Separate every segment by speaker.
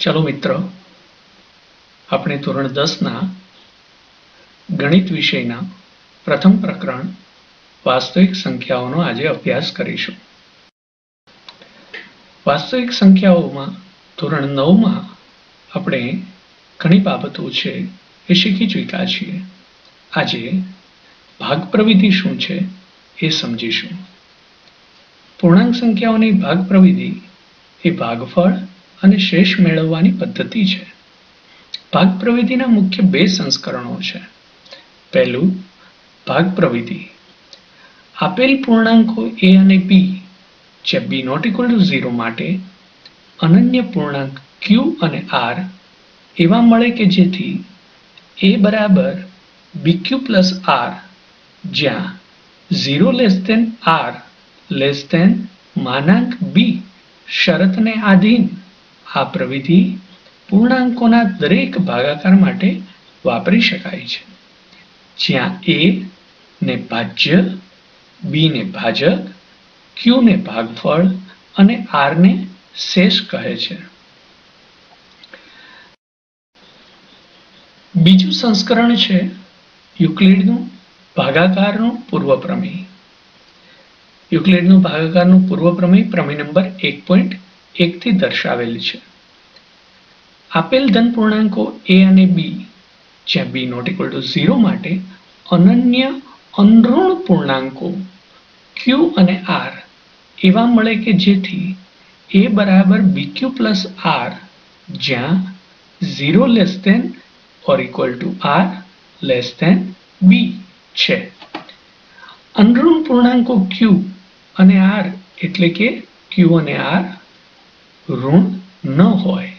Speaker 1: चलो मित्र, આપણે ધોરણ 10ના ગણિત વિષયના પ્રથમ પ્રકરણ વાસ્તવિક સંખ્યાઓનો આજે અભ્યાસ કરીશું. વાસ્તવિક સંખ્યાઓમાં ધોરણ 9માં આપણે ઘણી બાબતો છે એ શીખી ચૂક્યા છીએ. આજે ભાગ પ્રવિધિ શું છે એ સમજીશું. પૂર્ણાંક સંખ્યાઓની ભાગ પ્રવિધિ એ ભાગફળ અને શેષ મેળવવાની પદ્ધતિ છે. ભાગ પ્રવિધિના મુખ્ય બે સંસ્કરણો છે. પહેલું, ભાગ પ્રવિધિ. આપેલ પૂર્ણાંકો a અને b જ્યાં b ≠ 0 માટે અનન્ય પૂર્ણાંક q અને r એવા મળે કે જેથી a બરાબર bq + r જ્યાં 0 r માનાંક b શરતને આધીન આ પ્રવિધિ પૂર્ણાંકોના દરેક ભાગાકાર માટે વાપરી શકાય છે. જ્યાં a ને ભાજ્ય, b ને ભાજક, q ને ભાગફળ અને r ને શેષ કહે છે. બીજું સંસ્કરણ છે યુક્લિડનું ભાગાકારનું પૂર્વ પ્રમેય. યુક્લિડનું ભાગાકારનું પૂર્વ પ્રમેય પ્રમેય નંબર 1.1 થી દર્શાવેલ છે. આપેલ ધન પૂર્ણાંકો a અને b જ્યાં b ≠ 0 માટે અનન્ય અનઋણ પૂર્ણાંકો q અને r એવા મળે કે જેથી a બરાબર bq + r જ્યાં 0 ≤ r b છે. અનઋણ પૂર્ણાંકો q અને r એટલે કે q અને r ઋણ ન હોય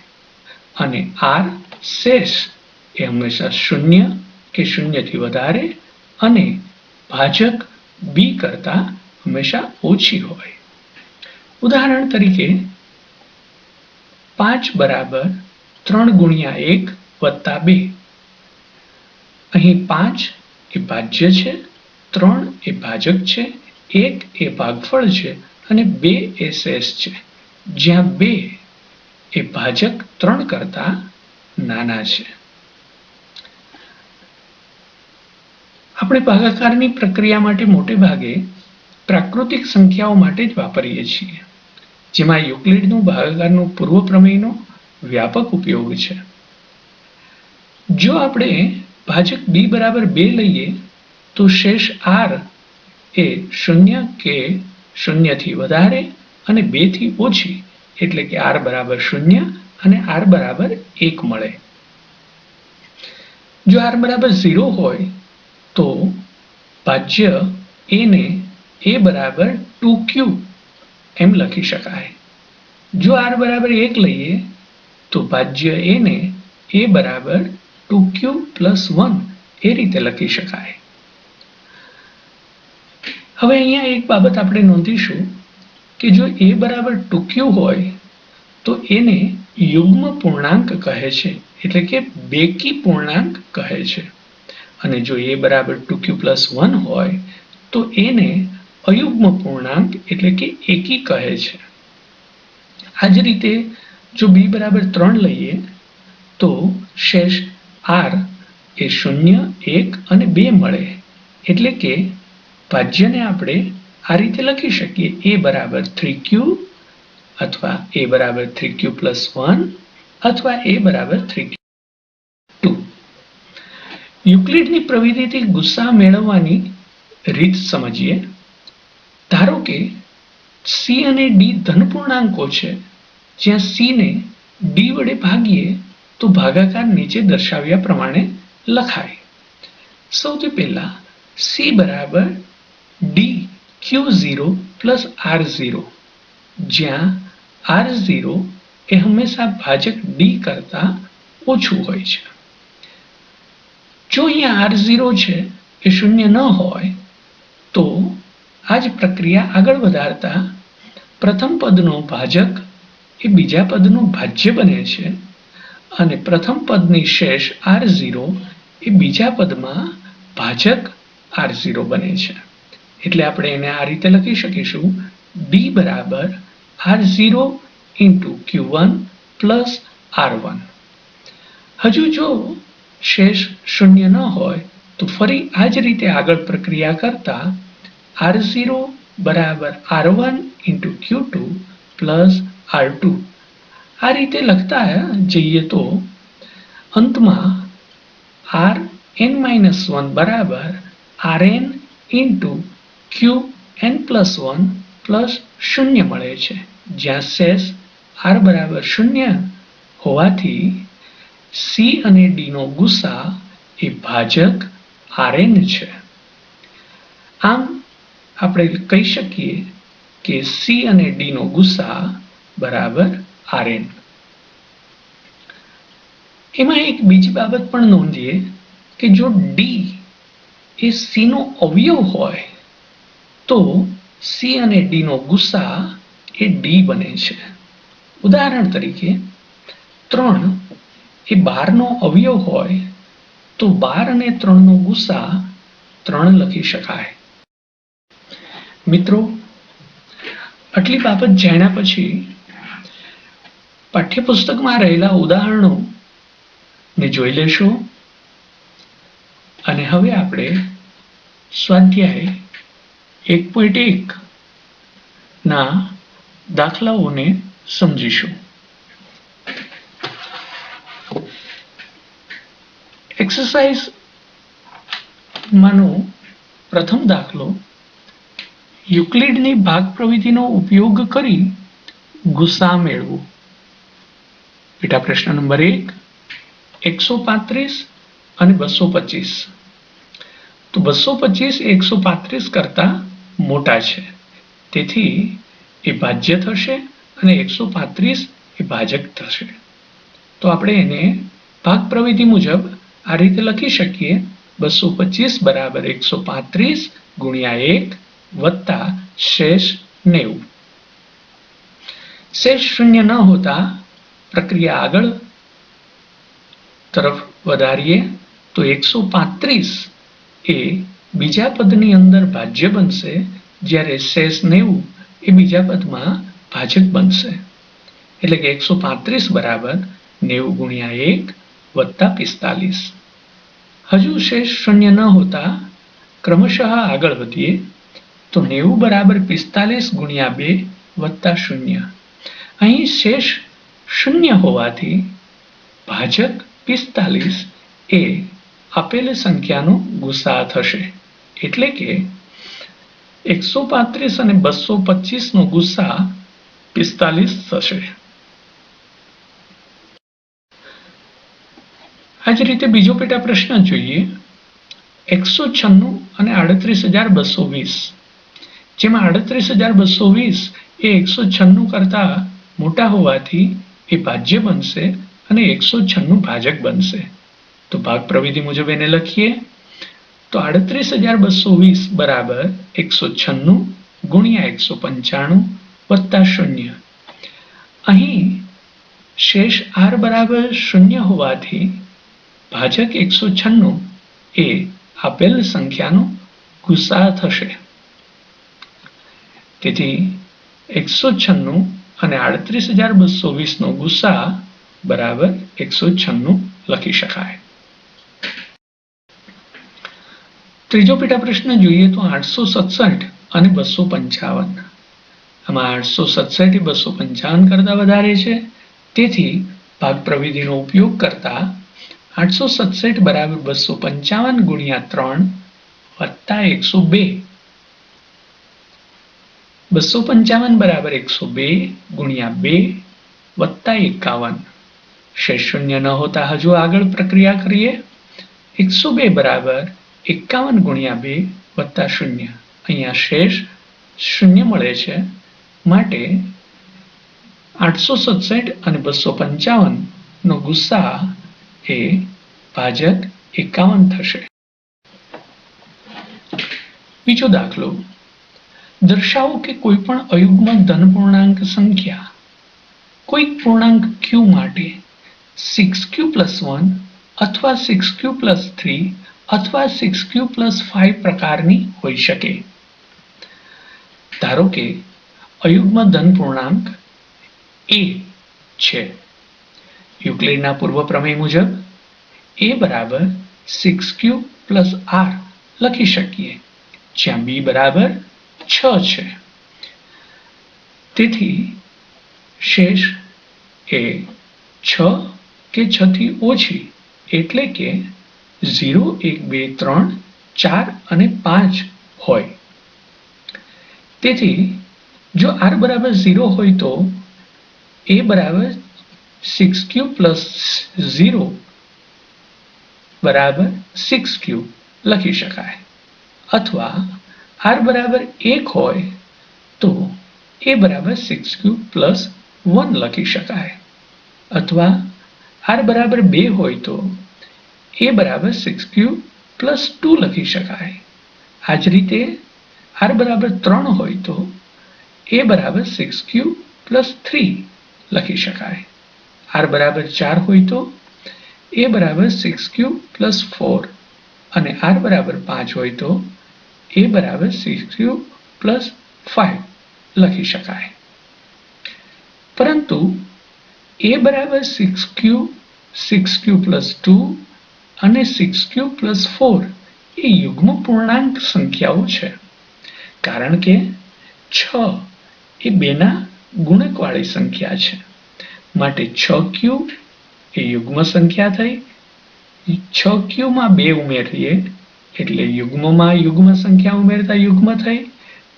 Speaker 1: અને r શેષ એ હંમેશા 0 કે 0 થી વધારે અને ભાજક b કરતા હંમેશા ઓછી હોય. ઉદાહરણ તરીકે 5 બરાબર 3 × 1 + 2. અહીં 5 એ ભાજ્ય છે, 3 એ ભાજક છે, 1 એ ભાગફળ છે અને 2 એ શેષ છે, જ્યાં 2 એ ભાજક 3 કરતા નાના છે. આપણે ભાગાકારની પ્રક્રિયા માટે મોટે ભાગે પ્રાકૃતિક સંખ્યાઓ માટે જ વાપરીએ છીએ, જેમાં યુક્લિડનું ભાગાકારનું પૂર્વ પ્રમેયનો વ્યાપક ઉપયોગ છે. જો આપણે ભાજક b બરાબર 2 લઈએ તો શેષ r એ 0 કે 0 થી વધારે અને 2 થી ઓછી એટલે કે r બરાબર 0 અને r બરાબર 1 મળે. જો r બરાબર 0 હોય તો ભાજ્ય a ને a બરાબર 2q એમ લખી શકાય. જો r બરાબર 1 લઈએ તો ભાજ્ય a ને a બરાબર 2q + 1 એ રીતે લખી શકાય. હવે અહીંયા એક બાબત આપણે નોંધીશું કે જો a બરાબર 2q હોય તો એને યુગ્મ પૂર્ણાંક કહે છે, એટલે કે બેકી પૂર્ણાંક કહે છે. અને જો a બરાબર 2q + 1 હોય તો એને અયુગ્મ પૂર્ણાંક એટલે કે એકી કહે છે. આ જ રીતે જો b બરાબર 3 લઈએ તો શેષ r એ 0, 1 અને 2 મળે એટલે કે ભાજ્યને આપણે આ રીતે લખી શકીએ: a બરાબર 3q અથવા a બરાબર 3q + 1 અથવા a બરાબર 3q. યુક્લિડની પ્રવિધિથી ગુસ્સા મેળવવાની રીત સમજીએ. ધારો કે c અને d ધન પૂર્ણાંકો છે, જ્યાં c ને d વડે ભાગીએ તો ભાગાકાર નીચે દર્શાવ્યા પ્રમાણે લખાય. સૌથી પહેલા c બરાબર dq0 + r0, જ્યાં r0 એ હંમેશા ભાજક d કરતા ઓછું હોય છે. જો અહીંયા r0 છે એ 0 ન હોય તો આ જ પ્રક્રિયા આગળ વધારતા પ્રથમ પદનો ભાજક એ બીજા પદનું ભાજ્ય બને છે અને પ્રથમ પદની શેષ r0 એ બીજા પદમાં ભાજક r0 બને છે. એટલે આપણે એને આ રીતે લખી શકીશું: d બરાબર r0 × q1 + R1. હજુ જો શેષ શૂન્ય ન હોય તો ફરી આ જ રીતે આગળ પ્રક્રિયા કરતા R0 બરાબર R1 into Q2 plus R2 આ રીતે લખતા જઈએ તો અંતમાં Rn-1 બરાબર Rn into Qn+1 પ્લસ 0 મળે છે, જ્યાં શેષ R બરાબર 0 હોવાથી C અને D નો ગુસા એ ભાજક Rn છે. આમ આપણે કહી શકીએ કે C અને D નો ગુસા બરાબર Rn. એમાં એક બીજી બાબત પણ નોંધીએ કે જો D એ C નો અવયવ હોય તો C અને D નો ગુસા એ D બને છે. ઉદાહરણ તરીકે 3 એ 12 નો અવયવ હોય તો 12 અને 3 નો ગુસા 3 લખી શકાય. મિત્રો, આટલી બાબત જાણ્યા પછી પાઠ્યપુસ્તકમાં રહેલા ઉદાહરણો ને જોઈ લેશો અને હવે આપણે સ્વાધ્યાય 1.1 ના દાખલાઓને સમજીશું. એક્સરસાઇઝ માનો પ્રથમ દાખલો, યુક્લિડની ભાગ પ્રવિધિનો ઉપયોગ કરી ગુસા મેળવો. પેટા પ્રશ્ન નંબર 1, 135 અને 225. તો 225 એ 135 કરતા મોટા છે, તેથી એ ભાજ્ય થશે અને 135 એ ભાજક થશે. તો આપણે એને ભાગ પ્રવિધિ મુજબ આ રીતે લખી શકીએ: 225 બરાબર 135 ગુણ્યા 1 વત્તા શેષ 90. શેષ શૂન્ય ન હોતા પ્રક્રિયા આગળ તરફ વધારીએ તો 135 એ બીજા પદની અંદર ભાજ્ય બનશે, જ્યારે શેષ 90 એ બીજા પદમાં ભાજક બનશે. એટલે કે 135 બરાબર 90 ગુણ્યા 1 વત્તા 45. હજુ શેષ શૂન્ય ન હોતા ક્રમશઃ આગળ વધીએ તો 90 બરાબર 45 ગુણ્યા 2 વત્તા 0. અહીં શેષ શૂન્ય હોવાથી ભાજક 45 એ આપેલ સંખ્યાનો ગુસા થશે. એટલે કે 135 અને 225 નો ગુસા 45 થશે. આ જ રીતે બીજો પેટા પ્રશ્ન જોઈએ, 196 અને 38,220. જેમાં 38,220 એ 196 કરતા મોટા હોવાથી એ ભાજ્ય બનશે અને 196 ભાજક બનશે. તો ભાગ પ્રવિધિ મુજબ એને લખીએ તો 38,220 બરાબર 196 ગુણ્યા 195 વત્તા 0. અહીં શેષ R બરાબર 0 હોવાથી ભાજક 196 એ આપેલ સંખ્યાનો ગુસા થશે. તેથી 196 અને 38,220 નો ગુસા બરાબર 196 લખી શકાય. ત્રીજો પેટા પ્રશ્ન જોઈએ તો 867 અને 255. આમાં 867 એ 255 કરતા વધારે છે, તેથી ભાગ પ્રવિધિનો ઉપયોગ કરતા 867 બરાબર 255 ગુણ્યા 3 વત્તા 102. 255 બરાબર 102 ગુણ્યા 2 વત્તા 51. શેષ શૂન્ય ન હોતા હજુ આગળ પ્રક્રિયા કરીએ. 102 બરાબર 51 ગુણ્યા 2 વત્તા 0. અહીંયા શેષ શૂન્ય મળે છે, માટે 867 અને 255 નો ગુસા એ ભાજક 51 થશે. બીજો દાખલો, દર્શાવો કે કોઈ પણ અયુગ્મ ધન પૂર્ણાંક સંખ્યા કોઈક પૂર્ણાંક q માટે 6q+1 અથવા 6q+3 અથવા 6q+5 પ્રકારની હોઈ શકે. ધારો કે અયુગ્મ ધન પૂર્ણાંક a છે. યુક્લિડના પૂર્વ પ્રમેય મુજબ a બરાબર 6q પ્લસ r લખી શકીએ, જ્યાં b બરાબર 6 છે. તેથી શેષ એ 6 કે 6 થી ઓછી એટલે કે 0, 1, 2, 3, 4 અને 5 હોય. તેથી જો r બરાબર 0 હોય તો a બરાબર 6q પ્લસ 0 બરાબર 6q લખી શકાય, અથવા r બરાબર 1 હોય તો a બરાબર 6q પ્લસ 1 લખી શકાય, અથવા r બરાબર 2 હોય તો a બરાબર 6q પ્લસ 2 લખી શકાય. આ જ રીતે r બરાબર 3 હોય તો a બરાબર 6q પ્લસ 3 લખી શકાય. r બરાબર 4 હોય તો a બરાબર 6q પ્લસ 4 અને r બરાબર 5 હોય તો a બરાબર 6q પ્લસ 5 લખી શકાય. પરંતુ a બરાબર 6q પ્લસ 2 અને 6q પ્લસ 4 એ યુગ્મ પૂર્ણાંક સંખ્યાઓ છે, કારણ કે 6 એ 2ના ગુણકવાળી સંખ્યા છે. માટે 6q એ યુગ્મ સંખ્યા થઈ. 6q માં 2 ઉમેરીએ એટલે યુગ્મમાં યુગ્મ સંખ્યા ઉમેરતા યુગ્મ થઈ.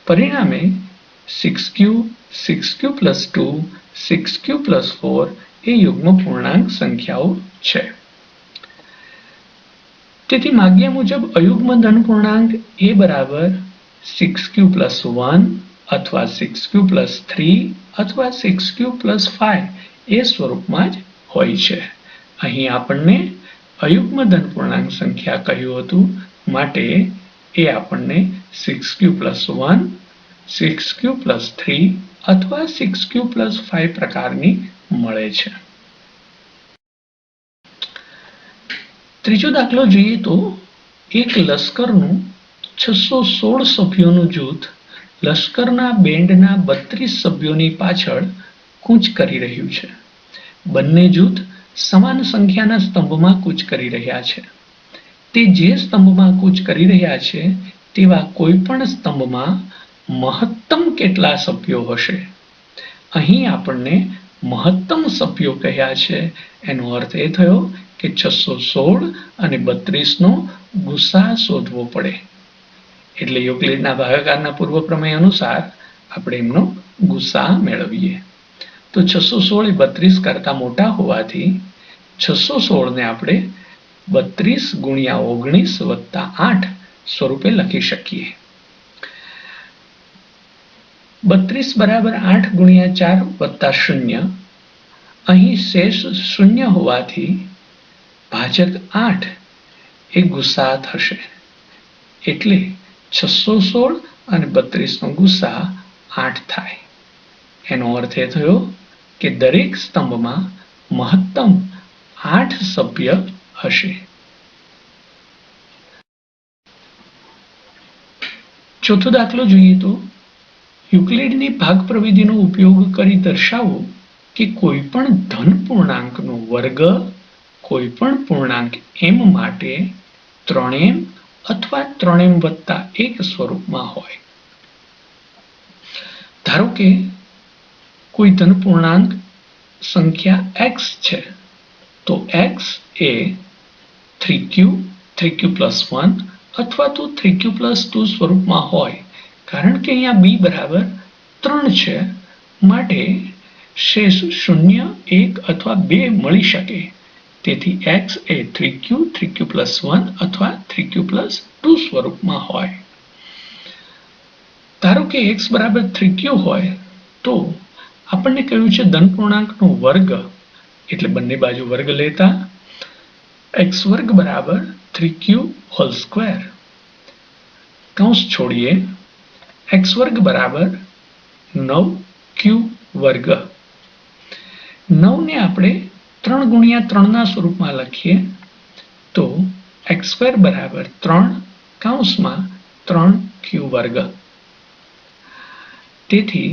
Speaker 1: પરિણામે 6q પ્લસ 2, 6q પ્લસ 4 એ યુગ્મ પૂર્ણાંક સંખ્યાઓ છે. તેથી માગ્યા મુજબ અયુગ્મ ધન પૂર્ણાંક a બરાબર 6q પ્લસ 1 અથવા 6q પ્લસ 3 અથવા 6q પ્લસ 5 એ સ્વરૂપમાં જ હોય છે. અહીં આપણને અયુગ્મ ધન પૂર્ણાંક સંખ્યા કહ્યું હતું, માટે એ આપણને 6q પ્લસ 1, 6q પ્લસ 3 અથવા 6q પ્લસ 5 પ્રકારની મળે છે. ત્રીજો દાખલો જોઈએ તો એક લશ્કરનું 616 સભ્યોનું જૂથ લશ્કરના બેન્ડના 32 સભ્યોની પાછળ કૂચ કરી રહ્યું છે. બંને જૂથ સમાન સંખ્યાના સ્તંભમાં કૂચ કરી રહ્યા છે. તે જે સ્તંભમાં કૂચ કરી રહ્યા છે તેવા કોઈપણ સ્તંભમાં મહત્તમ કેટલા સભ્યો હશે? અહીં આપણને મહત્તમ સભ્યો કહ્યા છે, એનો અર્થ એ થયો કે 616 અને 32નો ગુસા શોધવો પડે. એટલે યુક્લિડના ભાગાકારના પૂર્વ પ્રમેય અનુસાર આપણે એમનો ગુસા મેળવીએ. તો 616 એ 32 કરતા મોટા હોવાથી 616 ને આપણે 32 ગુણ્યા 19 વત્તા 8 સ્વરૂપે લખી શકીએ. 32 બરાબર 8 ગુણ્યા 4 વત્તા 0. અહીં શેષ 0 હોવાથી ભાજક 8 એ ગુસા થશે. એટલે 616 અને 32નો ગુસા 8 થાય. એનો અર્થ એ થયો કે દરેક સ્તંભમાં મહત્તમ 8 સભ્ય હશે. ચોથો દાખલો જોઈએ તો યુક્લિડની ભાગ પ્રવિધિનો ઉપયોગ કરી દર્શાવો કે કોઈપણ ધન પૂર્ણાંકનો વર્ગ કોઈપણ પૂર્ણાંક m માટે 3m અથવા 3m વત્તા 1 સ્વરૂપમાં હોય. ધારો કે કોઈ ધન પૂર્ણાંક સંખ્યા x છે, તો x એ 3q પ્લસ 1 અથવા તો 3q પ્લસ 2 સ્વરૂપમાં હોય, કારણ કે અહીંયા b બરાબર 3 છે, માટે શેષ 0, 1 અથવા 2 મળી શકે. તેથી x એ 3q પ્લસ 1 અથવા 3q પ્લસ 2 સ્વરૂપમાં હોય. ધારો કે x બરાબર 3q હોય તો આપણને કહ્યું છે ધન પૂર્ણાંકનો વર્ગ, એટલે બંને બાજુ વર્ગ લેતા x વર્ગ બરાબર 3q હોલ સ્ક્વેર. કૌંસ છોડીએ x વર્ગ બરાબર 9q વર્ગ. 9 ને આપણે 3 ગુણ્યા 3ના સ્વરૂપમાં લખીએ તો x સ્ક્વેર બરાબર 3 કૌંસમાં 3q વર્ગ. તેથી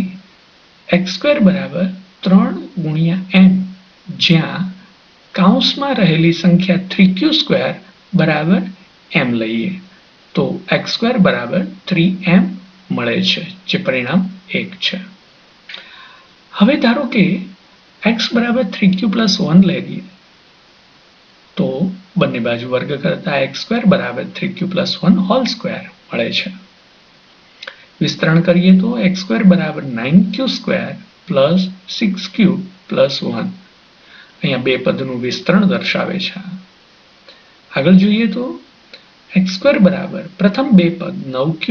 Speaker 1: x સ્ક્વેર બરાબર 3 ગુણ્યા m, જ્યાં કૌંસમાં રહેલી સંખ્યા 3q² બરાબર m લઈએ તો x² બરાબર 3m મળે છે, જે પરિણામ 1 છે. હવે ધારો કે x બરાબર 3q + 1 લઈએ તો બંને બાજુ વર્ગ કરતા x² બરાબર 3q + 1 હોલ સ્ક્વેર મળે છે. વિસ્તરણ કરીએ તો x² બરાબર 9q² + 6q + 1. અહીંયા બે પદનું વિસ્તરણ દર્શાવે છે. આગળ જોઈએ તો x² બરાબર પ્રથમ બે પદ 9q²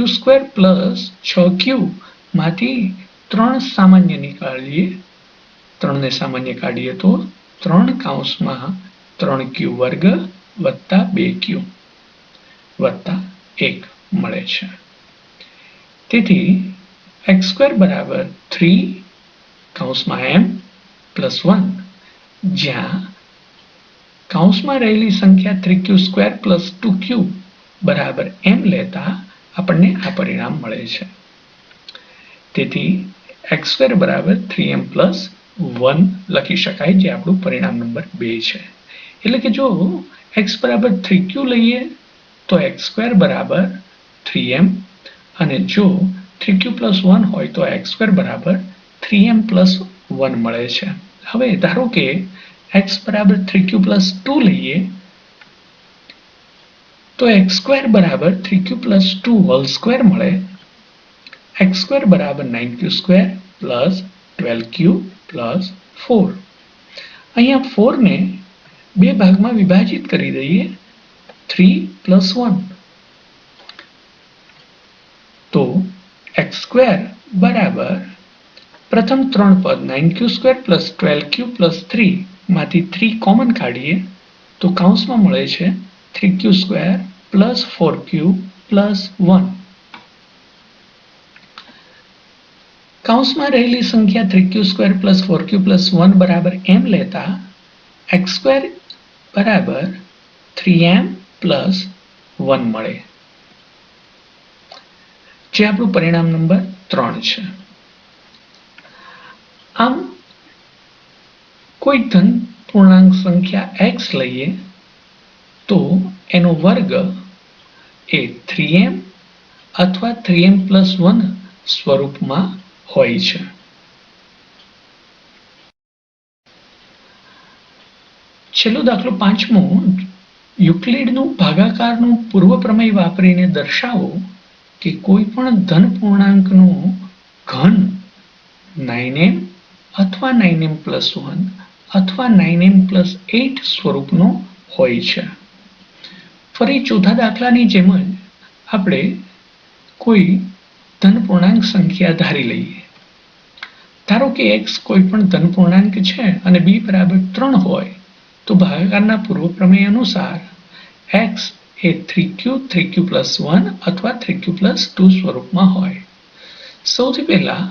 Speaker 1: + 6q માંથી 3 સામાન્ય નીકાળીએ. 3 ને સામાન્ય કાઢીએ તો 3 કૌંસમાં 3q² + 2q + 1 મળે છે. તેથી x² બરાબર 3m + 1, જ્યાં કૌંસમાં રહેલી સંખ્યા 3q² + 2q બરાબર m લેતા આપણને આ પરિણામ મળે છે. તેથી x² બરાબર 3m + 1 લખી શકાય, જે આપણું પરિણામ નંબર 2 છે. એટલે કે જો x બરાબર 3q લઈએ તો x² બરાબર 3m, અને જો 3q + 1 હોય તો x² બરાબર 3m + 1 મળે છે. હવે ધારો કે x બરાબર 3q + 2 લઈએ તો x² બરાબર 3q + 2 હોલ સ્ક્વેર મળે. x² બરાબર 9q² + 12q + 4. અહીંયા 4 ને બે ભાગમાં વિભાજિત કરી દઈએ, 3 + 1, તો x² બરાબર પ્રથમ 3 પદ 9q² + 12q + 3 માંથી 3 કોમન કાઢીએ તો કૌંસમાં મળે છે 3q² + 4q + 1. કૌંસમાં રહેલી સંખ્યા 3q² + 4q + 1 બરાબર m લેતા x² બરાબર 3m + 1 મળે, જે આપણું પરિણામ નંબર 3 છે. આમ કોઈ ધન પૂર્ણાંક સંખ્યા x લઈએ તો એનો વર્ગ એ 3m અથવા 3m + 1 સ્વરૂપમાં હોય છે. છેલ્લો દાખલો 5મો, યુક્લિડનું ભાગાકારનું પૂર્વ પ્રમેય વાપરીને દર્શાવો કે કોઈ પણ ધન પૂર્ણાંકનો ઘન 9m અથવા 9m + 1 અથવા 9m + 8 સ્વરૂપનો હોય છે. ફરી ચોથા દાખલાની જેમ જ આપણે કોઈ ધન પૂર્ણાંક સંખ્યા ધારી લઈએ. ધારો કે x કોઈ પણ ધન પૂર્ણાંક છે અને b બરાબર 3 હોય તો ભાગાકારના પૂર્વ પ્રમેય અનુસાર x એ 3q + 1 અથવા 3q + 2 સ્વરૂપમાં હોય. સૌથી પહેલા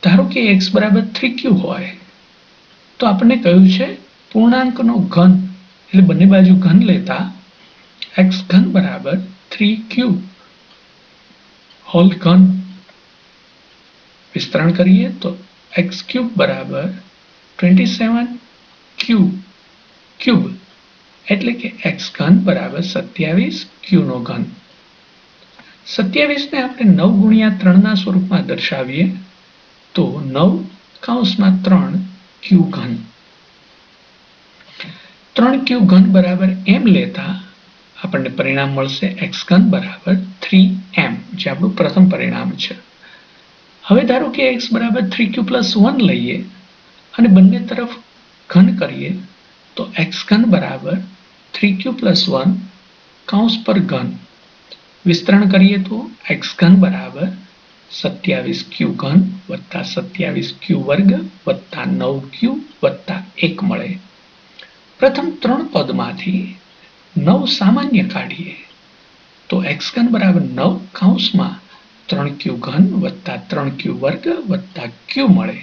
Speaker 1: ધારો કે x બરાબર 3q હોય તો આપણને કહ્યું છે પૂર્ણાંકનો ઘન, એટલે બંને બાજુ ઘન લેતા x³ બરાબર 3q હોલ ઘન. વિસ્તરણ કરીએ તો x³ બરાબર 27q ક્યુબ, એટલે કે x³ બરાબર 27q નો ઘન. 27 ને આપણે 9 × 3 ના સ્વરૂપમાં દર્શાવીએ તો 9 / 3q³. 3q³ બરાબર m લેતા આપણને પરિણામ મળશે x³ બરાબર 3m, જે આપણું પ્રથમ પરિણામ છે. હવે ધારો કે x બરાબર 3q + 1 લઈએ અને બંને તરફ ઘન કરીએ તો x³ બરાબર 3q + 1 કૌંસ પર ઘન. વિસ્તરણ કરીએ તો x³ બરાબર 27q³ + 27q² + 9q + 1 મળે. પ્રથમ 3 પદમાંથી 9 સામાન્ય કાઢીએ તો x³ બરાબર 9 કૌંસમાં 3q³ + 3q² + q મળે.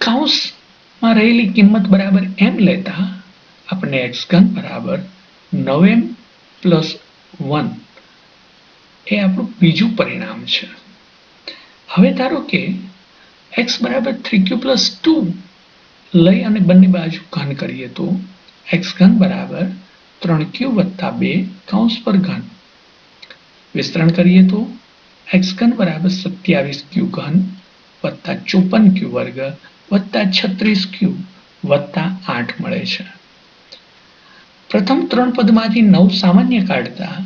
Speaker 1: કૌંસમાં રહેલી કિંમત બરાબર m લેતા આપણને x³ બરાબર 9m + 1 એ આપણું બીજું પરિણામ છે. હવે ધારો કે x બરાબર 3q + 2 લઈ અને બંને બાજુ ઘન કરીએ તો એક્સ ઘન બરાબર 3q વત્તા 2 કૌંસ પર ઘન. વિસ્તરણ કરીએ તો એક્સ ઘન બરાબર 27q ઘન વત્તા 54q વર્ગ વત્તા 36q વત્તા 8 મળે છે. પ્રથમ ત્રણ પદમાંથી 9 સામાન્ય કાઢતા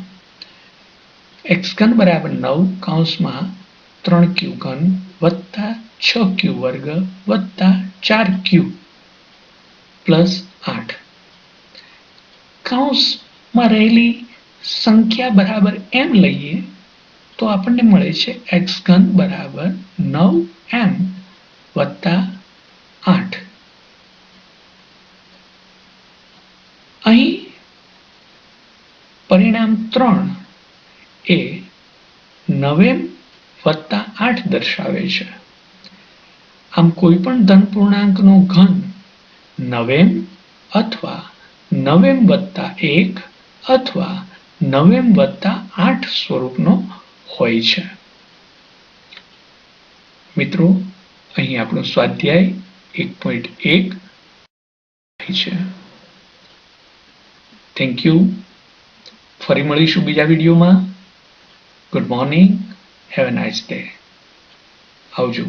Speaker 1: એક્સ ઘન બરાબર 9 કૌંસમાં 3q ઘન વત્તા 6q વર્ગ વત્તા 4q પ્લસ 8. કૌંસમાં રહેલી સંખ્યા બરાબર m લઈએ તો આપણને મળે છે એક્સ ઘન બરાબર 9m વત્તા 8. અહીં પરિણામ 3 એ 9m વત્તા 8 દર્શાવે છે. આમ કોઈ પણ ધન પૂર્ણાંકનો ઘન 9m અથવા 9m વત્તા 1 અથવા 9m વત્તા 8 સ્વરૂપનો હોય છે. મિત્રો, અહીં આપણો સ્વાધ્યાય 1.1 છે. Thank you. ફરી મળીશું બીજા વિડીયોમાં. Good morning. Have a nice day. આવજો.